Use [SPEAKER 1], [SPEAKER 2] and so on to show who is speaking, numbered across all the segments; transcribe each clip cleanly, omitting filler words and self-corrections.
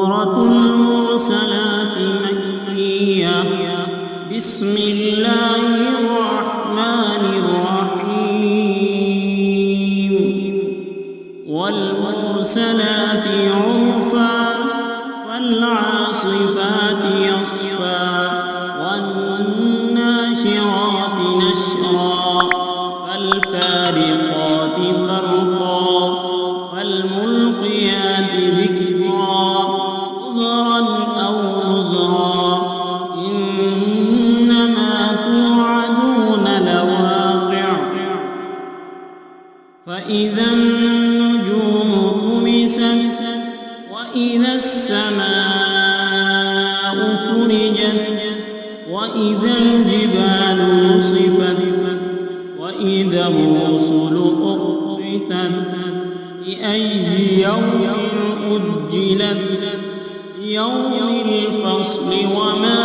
[SPEAKER 1] سورة المرسلات مكية. بسم الله الرحمن الرحيم. والمرسلات عرفا فالعاصفات عصفا والناشرات نشرا فالفارقات فرقا فالملقيات ذكرا عذرا أو نذرا إنما توعدون لواقع. فإذا النجوم طمست وإذا السماء فرجت وإذا الجبال نصفت وإذا الرسل أقتت لأي يوم أجلت يوم الفصل وما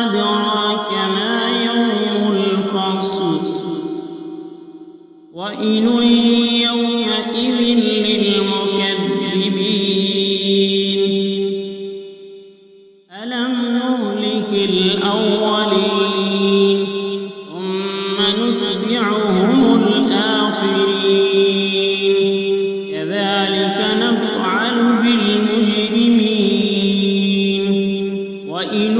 [SPEAKER 1] أدراك ما يوم الفصل. ويل يومئذ للمكذبين. ألم نهلك الأولين ثم نتبعهم الآخرين كذلك نفعل بالمجرمين. ويل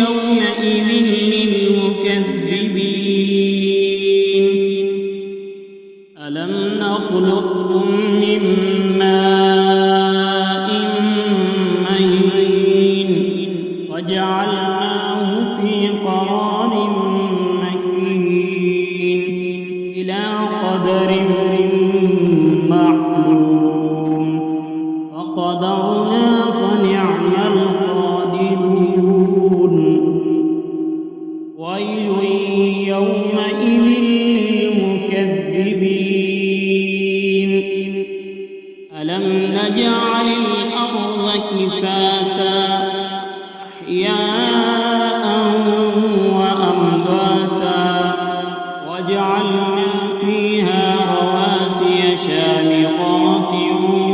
[SPEAKER 1] يومئذ للمكذبين. ألم نخلقكم من ماء مهين وجعلناه في قرار مكين إلى قدر معلوم وقدرنا فنعم القادرون. ويل يومئذ للمكذبين. ألم نجعل الأرض كفاتا أحياء وأمواتا وجعلنا فيها رواسي شامخات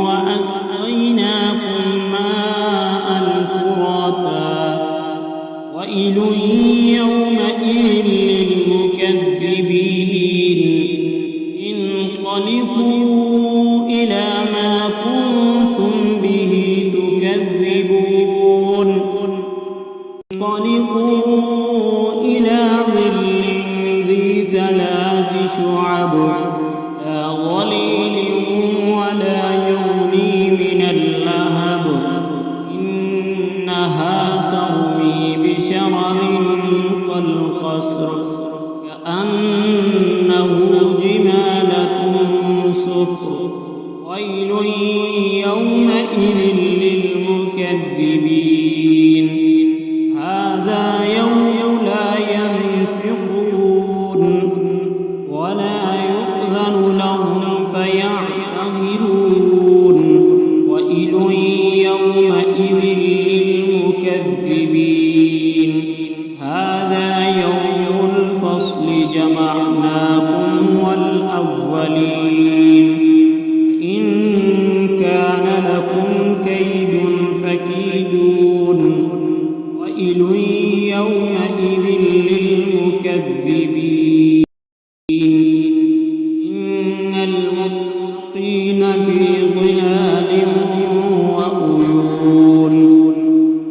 [SPEAKER 1] وأسقيناكم ماء فراتا. ويل يومئذ للمكذبين. انقلبوا إلى ما كنتم به تكذبون. انطلقوا إلى ظل ذي ثلاث شعب لا ظليل ولا يغني من اللهب إنها ترمي بشرر كالقصر كأنه جمالة صفر. ويل يومئذ للمكذبين. هذا يوم لا ينطقون ولا يؤذن لهم فيعتذرون. ويل يومئذ للمكذبين. هذا يوم الفصل جمعناكم والأولين إن كان لكم كيد فكيدون. ويل يومئذ للمكذبين. إن المتقين في ظلال وعيون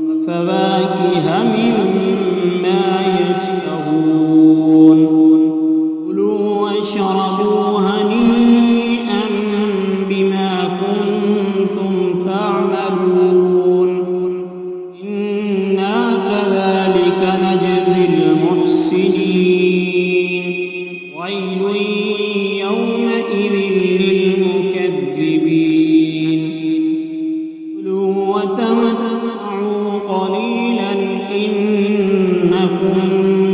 [SPEAKER 1] وفواكه مما يشتهون. كلوا واشربوا هنيئا بما كنتم تعملون. إنا كذلك نجزي المحسنين. ويل يومئذ للمكذبين. كلوا وتمتعوا قليلا إنكم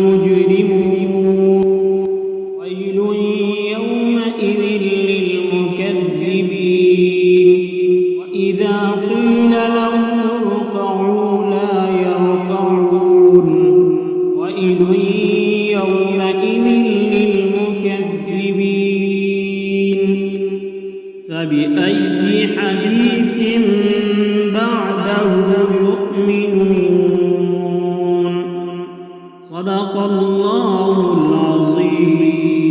[SPEAKER 1] مجرمون. ويل يومئذ للمكذبين. وإذا قيل لهم اركعوا لا يركعون. ويل يومئذ للمكذبين. فبأي حديث بعد الله العظيم.